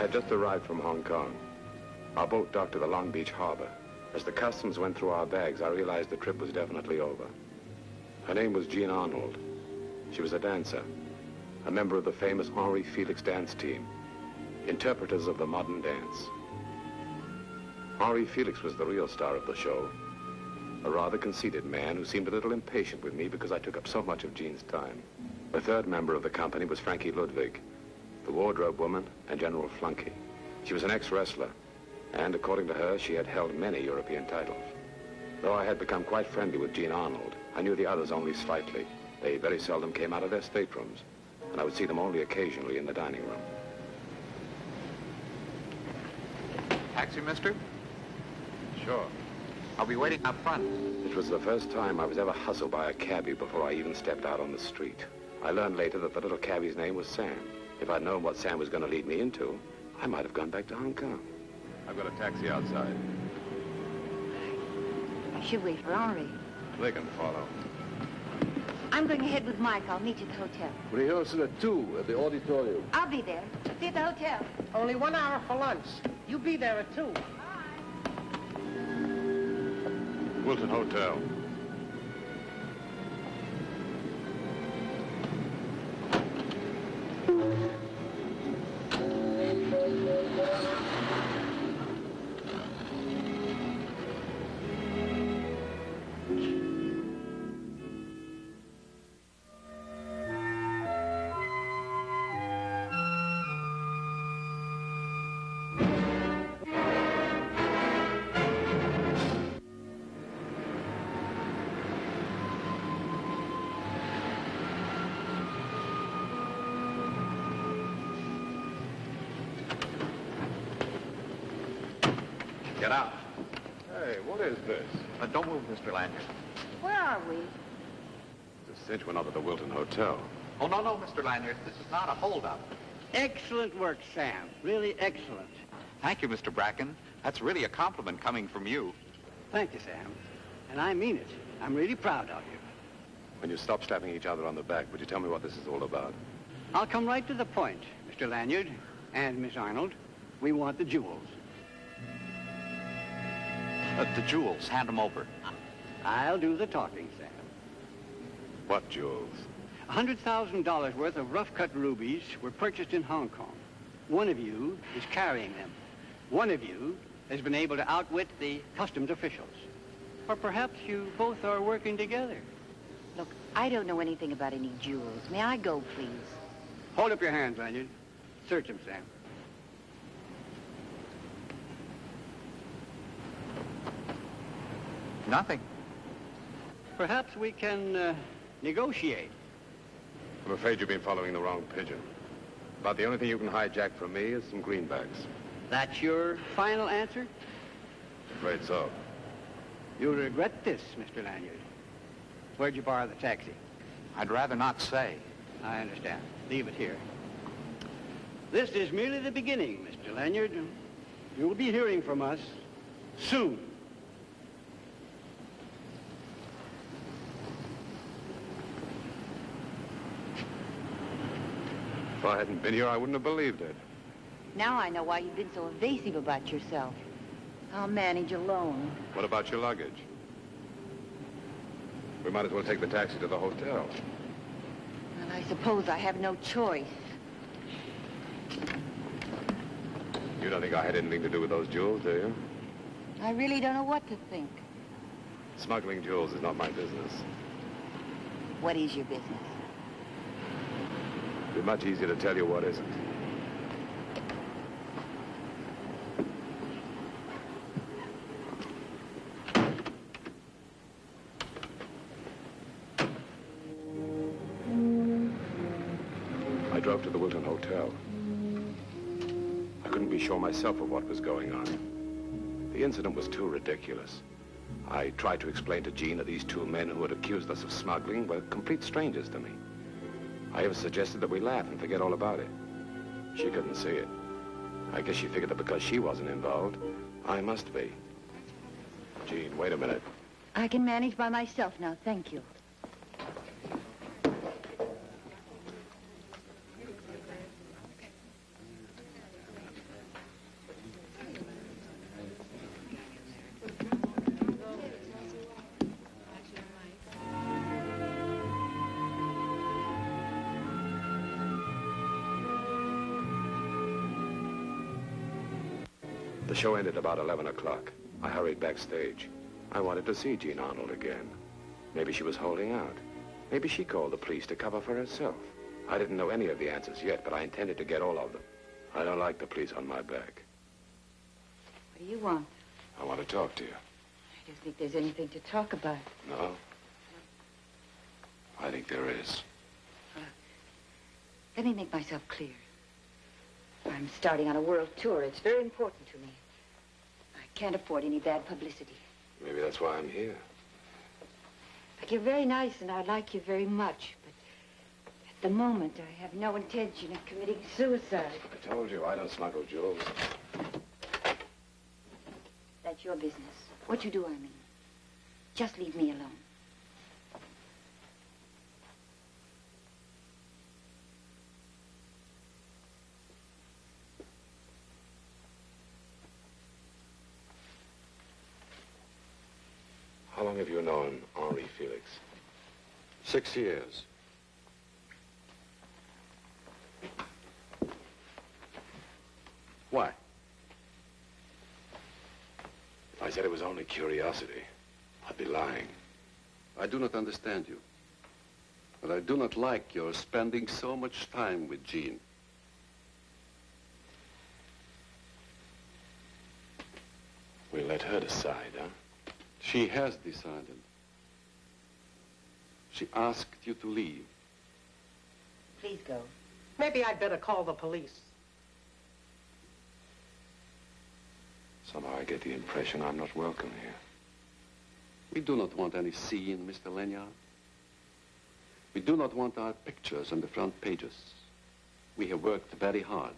had just arrived from Hong Kong. Our boat docked at the Long Beach harbor. As the customs went through our bags, I realized the trip was definitely over. Her name was Jean Arnold. She was a dancer, a member of the famous Henri Felix dance team, interpreters of the modern dance. Henri Felix was the real star of the show, a rather conceited man who seemed a little impatient with me because I took up so much of Jean's time. The third member of the company was Frankie Ludwig, the wardrobe woman and general flunky. She was an ex-wrestler, and according to her, she had held many European titles. Though I had become quite friendly with Jean Arnold, I knew the others only slightly. They very seldom came out of their staterooms, and I would see them only occasionally in the dining room. Taxi, mister? Sure. I'll be waiting up front. It was the first time I was ever hustled by a cabbie before I even stepped out on the street. I learned later that the little cabbie's name was Sam. If I'd known what Sam was going to lead me into, I might have gone back to Hong Kong. I've got a taxi outside. I should wait for Henri. They can follow. I'm going ahead with Mike. I'll meet you at the hotel. Rehearsal at 2 at the auditorium. I'll be there. See you at the hotel. Only 1 hour for lunch. You be there at 2. Wilton Hotel. Get out. Hey, what is this? Don't move, Mr. Lanyard. Where are we? It's a cinch we're not at the Wilton Hotel. Oh, no, Mr. Lanyard. This is not a holdup. Excellent work, Sam. Really excellent. Thank you, Mr. Bracken. That's really a compliment coming from you. Thank you, Sam. And I mean it. I'm really proud of you. When you stop slapping each other on the back, would you tell me what this is all about? I'll come right to the point, Mr. Lanyard and Miss Arnold. We want the jewels. The jewels. Hand them over. I'll do the talking, Sam. What jewels? $100,000 worth of rough-cut rubies were purchased in Hong Kong. One of you is carrying them. One of you has been able to outwit the customs officials. Or perhaps you both are working together. Look, I don't know anything about any jewels. May I go, please? Hold up your hands, Lanyard. Search them, Sam. Nothing. Perhaps we can negotiate. I'm afraid you've been following the wrong pigeon. About the only thing you can hijack from me is some greenbacks. That's your final answer? Afraid so. You'll regret this, Mr. Lanyard. Where'd you borrow the taxi? I'd rather not say. I understand. Leave it here. This is merely the beginning, Mr. Lanyard. You'll be hearing from us soon. If I hadn't been here, I wouldn't have believed it. Now I know why you've been so evasive about yourself. I'll manage alone. What about your luggage? We might as well take the taxi to the hotel. And I suppose I have no choice. You don't think I had anything to do with those jewels, do you? I really don't know what to think. Smuggling jewels is not my business. What is your business? It'd be much easier to tell you what isn't. I drove to the Wilton Hotel. I couldn't be sure myself of what was going on. The incident was too ridiculous. I tried to explain to Jean that these two men who had accused us of smuggling were complete strangers to me. I even suggested that we laugh and forget all about it. She couldn't see it. I guess she figured that because she wasn't involved, I must be. Jean, wait a minute. I can manage by myself now, thank you. show ended about 11 o'clock. I hurried backstage. I wanted to see Jean Arnold again. Maybe she was holding out. Maybe she called the police to cover for herself. I didn't know any of the answers yet, but I intended to get all of them. I don't like the police on my back. What do you want? I want to talk to you. I don't think there's anything to talk about. No? I think there is. Let me make myself clear. I'm starting on a world tour. It's very important to me. I can't afford any bad publicity. Maybe that's why I'm here. But you're very nice, and I like you very much. But at the moment, I have no intention of committing suicide. I told you, I don't smuggle jewels. That's your business. What you do, I mean. Just leave me alone. How long have you known Henri Felix? 6 years. Why? If I said it was only curiosity, I'd be lying. I do not understand you. But I do not like your spending so much time with Jean. We let her decide, huh? She has decided. She asked you to leave. Please go. Maybe I'd better call the police. Somehow I get the impression I'm not welcome here. We do not want any scene, Mr. Lanyard. We do not want our pictures on the front pages. We have worked very hard.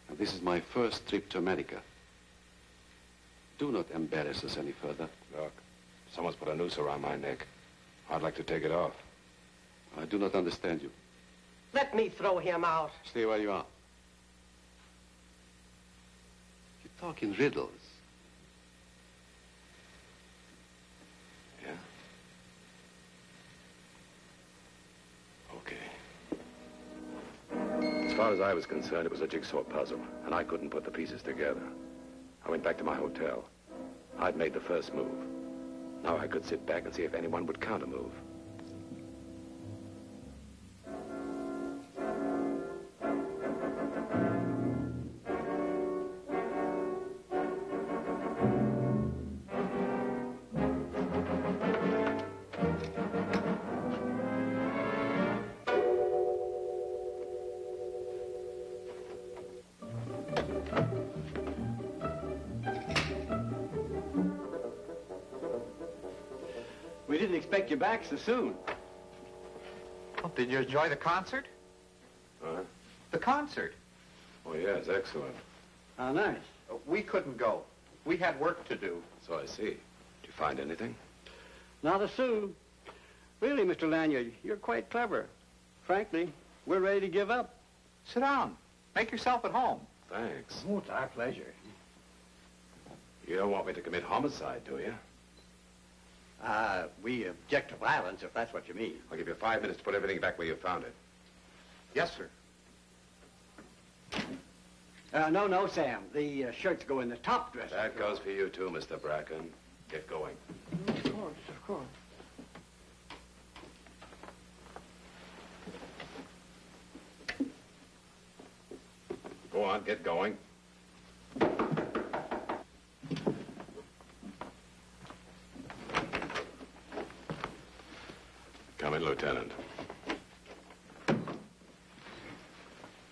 And this is my first trip to America. Do not embarrass us any further. Look, someone's put a noose around my neck. I'd like to take it off. I do not understand you. Let me throw him out. Stay where you are. You talk in riddles. Yeah? Okay. As far as I was concerned, it was a jigsaw puzzle, and I couldn't put the pieces together. I went back to my hotel. I'd made the first move. Now I could sit back and see if anyone would counter-move. We didn't expect you back so soon. Oh, did you enjoy the concert? Huh? The concert. Oh, yes, excellent. How nice. We couldn't go. We had work to do. So I see. Did you find anything? Not a sou. Really, Mr. Lanyard, you're quite clever. Frankly, we're ready to give up. Sit down. Make yourself at home. Thanks. Oh, it's our pleasure. You don't want me to commit homicide, do you? We object to violence, if that's what you mean. I'll give you 5 minutes to put everything back where you found it. Yes, sir. No, Sam. The shirts go in the top dresser. That goes for you, too, Mr. Bracken. Get going. Of course, of course. Go on, get going. Come in, Lieutenant.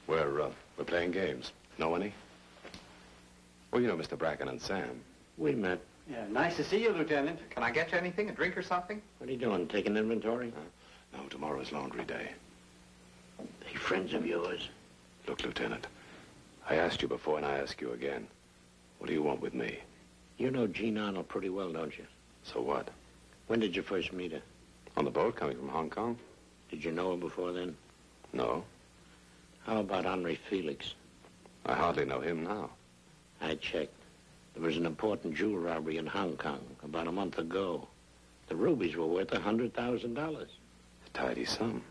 We're playing games. Know any? Well, you know Mr. Bracken and Sam. We met. Yeah, nice to see you, Lieutenant. Can I get you anything, a drink or something? What are you doing, taking inventory? No, tomorrow's laundry day. They friends of yours? Look, Lieutenant, I asked you before and I ask you again. What do you want with me? You know Jean Arnold pretty well, don't you? So what? When did you first meet her? On the boat coming from Hong Kong? Did you know her before then? No. How about Henri Felix? I hardly know him now. I checked. There was an important jewel robbery in Hong Kong about a month ago. The rubies were worth $100,000. A tidy sum.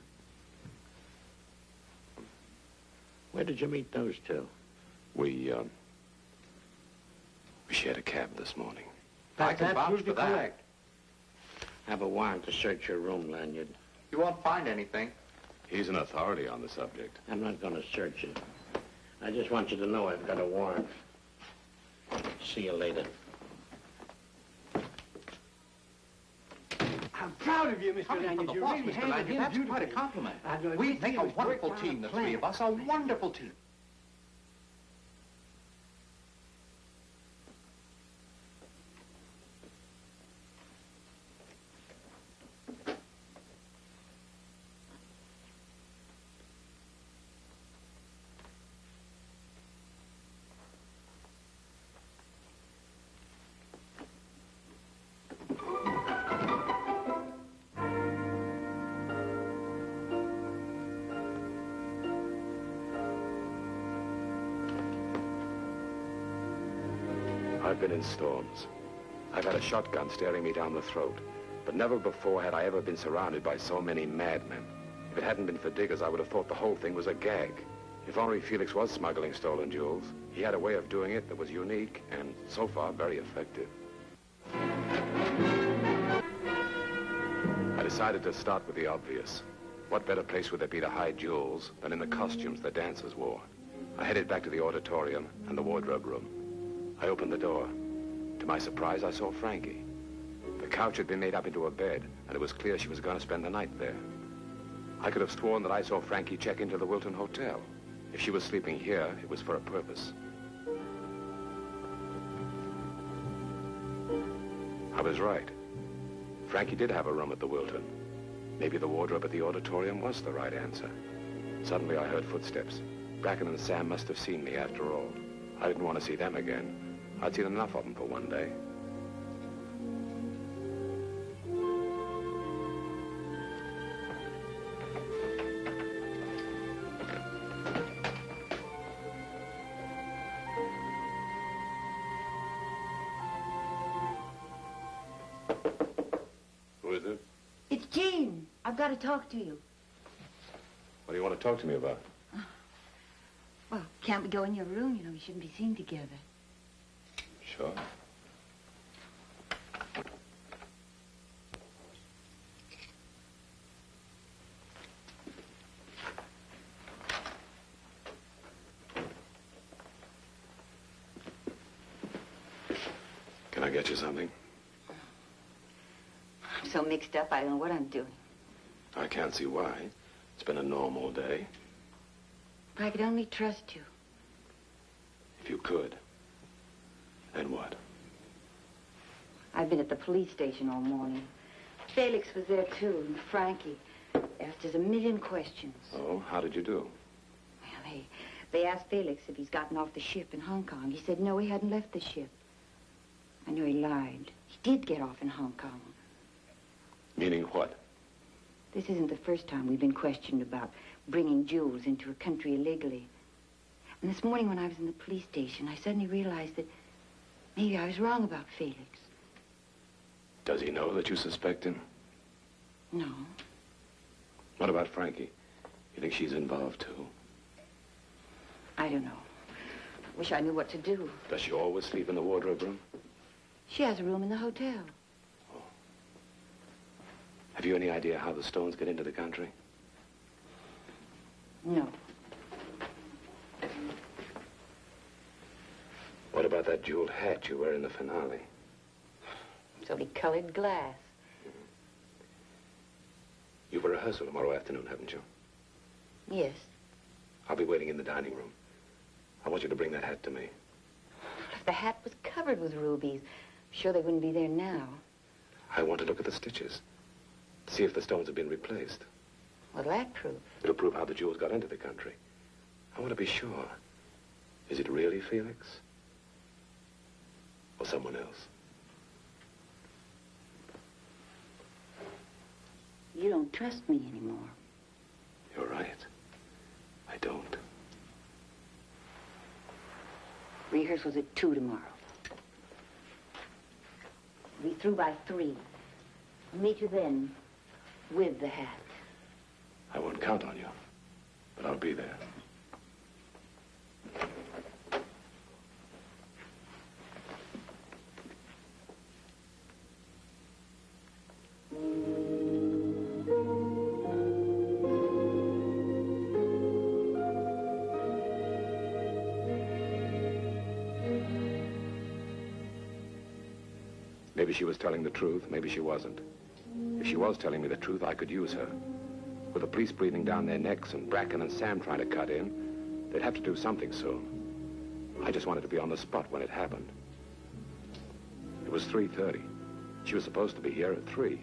Where did you meet those two? We shared a cab this morning. I can vouch for absolutely that. correct. I have a warrant to search your room, Lanyard. You won't find anything. He's an authority on the subject. I'm not going to search it. I just want you to know I've got a warrant. See you later. I'm proud of you, Mr. Coming from Lanyard. the You boss, really Mr. handled Lanyard, him that's beautifully. quite a compliment. I know, We he make a was wonderful worked on team, the the three of us, a wonderful team. I've been in storms. I've had a shotgun staring me down the throat. But never before had I ever been surrounded by so many madmen. If it hadn't been for Diggers, I would have thought the whole thing was a gag. If Henri Felix was smuggling stolen jewels, he had a way of doing it that was unique and, so far, very effective. I decided to start with the obvious. What better place would there be to hide jewels than in the costumes the dancers wore? I headed back to the auditorium and the wardrobe room. I opened the door. To my surprise, I saw Frankie. The couch had been made up into a bed, and it was clear she was going to spend the night there. I could have sworn that I saw Frankie check into the Wilton Hotel. If she was sleeping here, it was for a purpose. I was right. Frankie did have a room at the Wilton. Maybe the wardrobe at the auditorium was the right answer. Suddenly, I heard footsteps. Bracken and Sam must have seen me after all. I didn't want to see them again. I'd seen enough of them for one day. Who is it? It's Jean. I've got to talk to you. What do you want to talk to me about? Well, can't we go in your room? You know, we shouldn't be seen together. Sure. Can I get you something? I'm so mixed up, I don't know what I'm doing. I can't see why. It's been a normal day. If I could only trust you. If you could. Then what? I've been at the police station all morning. Felix was there, too, and Frankie. Asked us a million questions. Oh, how did you do? Well, they asked Felix if he's gotten off the ship in Hong Kong. He said no, he hadn't left the ship. I know he lied. He did get off in Hong Kong. Meaning what? This isn't the first time we've been questioned about bringing jewels into a country illegally. And this morning when I was in the police station, I suddenly realized that maybe I was wrong about Felix. Does he know that you suspect him? No. What about Frankie? You think she's involved, too? I don't know. I wish I knew what to do. Does she always sleep in the wardrobe room? She has a room in the hotel. Have you any idea how the stones get into the country? No. What about that jeweled hat you wear in the finale? It's only colored glass. You've a rehearsal tomorrow afternoon, haven't you? Yes. I'll be waiting in the dining room. I want you to bring that hat to me. If the hat was covered with rubies, I'm sure they wouldn't be there now. I want to look at the stitches. See if the stones have been replaced. What'll that prove? It'll prove how the jewels got into the country. I want to be sure. Is it really Felix? Or someone else? You don't trust me anymore. You're right. I don't. Rehearsal's at 2 tomorrow. We'll be through by 3. I'll meet you then with the hat. I won't count on you, but I'll be there. Maybe she was telling the truth, maybe she wasn't. If she was telling me the truth, I could use her. With the police breathing down their necks and Bracken and Sam trying to cut in, they'd have to do something soon. I just wanted to be on the spot when it happened. It was 3:30. She was supposed to be here at 3.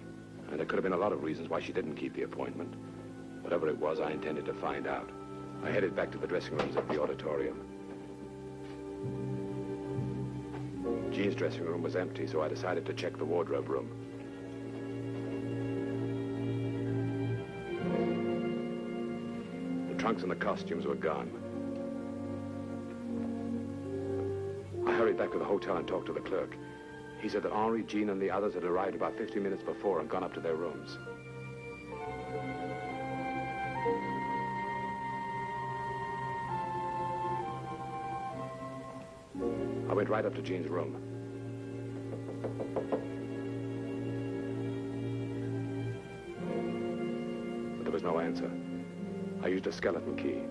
And there could have been a lot of reasons why she didn't keep the appointment. Whatever it was, I intended to find out. I headed back to the dressing rooms at the auditorium. Jean's dressing room was empty, so I decided to check the wardrobe room. The trunks and the costumes were gone. I hurried back to the hotel and talked to the clerk. He said that Henri, Jean, and the others had arrived about 50 minutes before and gone up to their rooms. I went right up to Jean's room. But there was no answer. I used a skeleton key.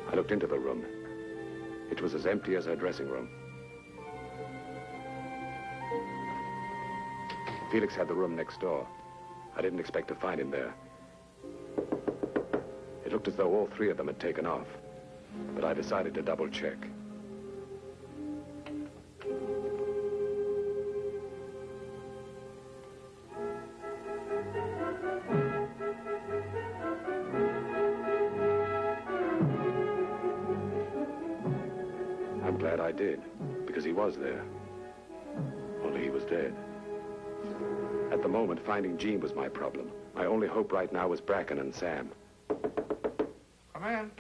I looked into the room. It was as empty as her dressing room. Felix had the room next door. I didn't expect to find him there. It looked as though all 3 of them had taken off, but I decided to double check. I'm glad I did, because he was there. Only he was dead. At the moment, finding Jean was my problem. My only hope right now was Bracken and Sam. Come in.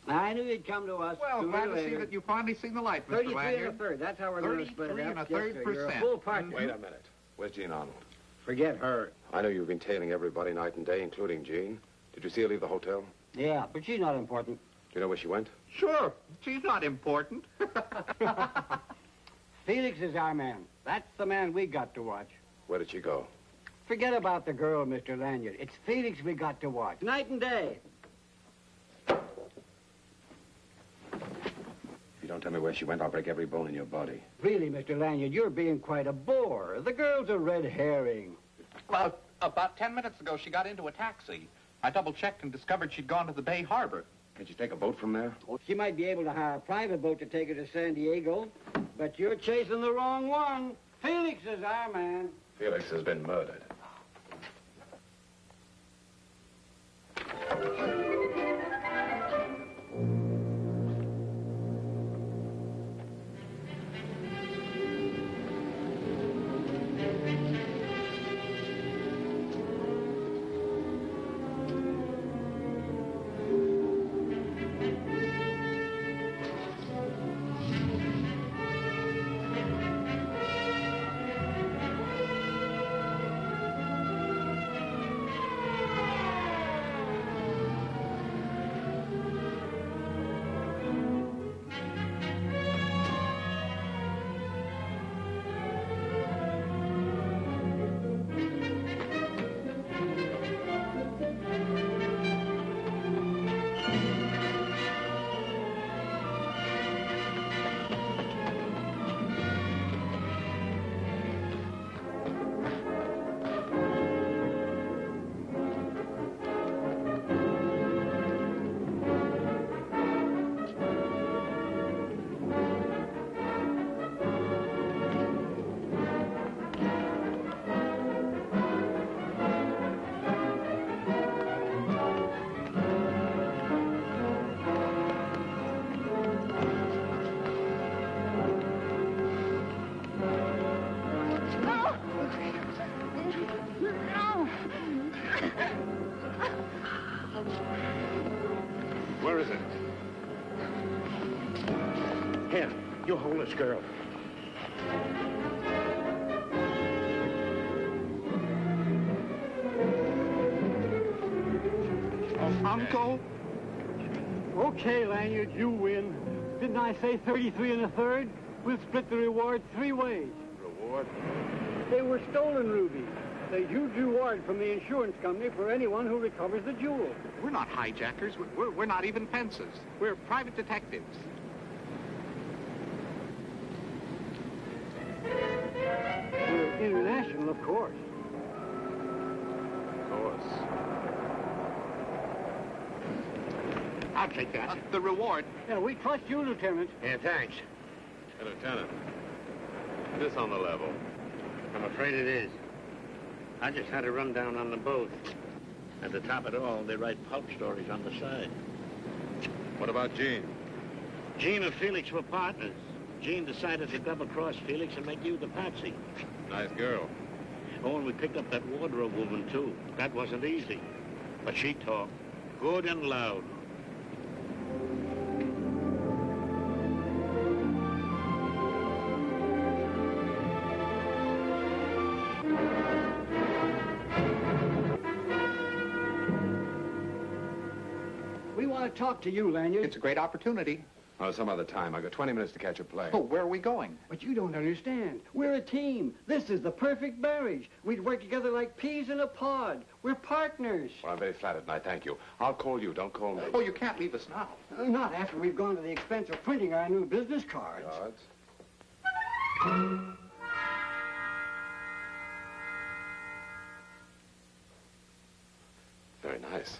I knew you'd come to us. Well, glad to see that you finally seen the light, Mr. 33 Lanyard. and a third. That's how we're going to split it 33 up. and a Yes, third sir. You're a percent. full partner. Wait a minute. Where's Jean Arnold? Forget her. I know you've been tailing everybody night and day, including Jean. Did you see her leave the hotel? Yeah, but she's not important. Do you know where she went? Sure. She's not important. Felix is our man. That's the man we got to watch. Where did she go? Forget about the girl, Mr. Lanyard. It's Felix we got to watch. Night and day. If you don't tell me where she went, I'll break every bone in your body. Really, Mr. Lanyard, you're being quite a bore. The girl's a red herring. Well, about 10 minutes ago, she got into a taxi. I double-checked and discovered she'd gone to the Bay Harbor. Can't you take a boat from there? Well, she might be able to hire a private boat to take her to San Diego, but you're chasing the wrong one. Felix is our man. Felix has been murdered. Where is it? Here, you hold this girl. Uncle? Okay, Lanyard, you win. Didn't I say 33 and a third? We'll split the reward 3 ways. Reward? They were stolen rubies. a huge reward from the insurance company for anyone who recovers the jewel. We're not hijackers. We're not even fences. We're private detectives. We're international, of course. Of course. I'll take that. The reward. Yeah, we trust you, Lieutenant. Yeah, thanks. Hey, Lieutenant. Is this on the level? I'm afraid it is. I just had a rundown on them both. At the top of it all, they write pulp stories on the side. What about Jean? Jean and Felix were partners. Jean decided to double-cross Felix and make you the patsy. Nice girl. Oh, and we picked up that wardrobe woman, too. That wasn't easy. But she talked good and loud. We want to talk to you, Lanyard. It's a great opportunity. Oh, some other time. I've got 20 minutes to catch a plane. Oh, where are we going? But you don't understand. We're a team. This is the perfect marriage. We'd work together like peas in a pod. We're partners. Well, I'm very flattered, and I thank you. I'll call you. Don't call me. Oh, you can't leave us now. Not after we've gone to the expense of printing our new business cards. Cards. Very nice.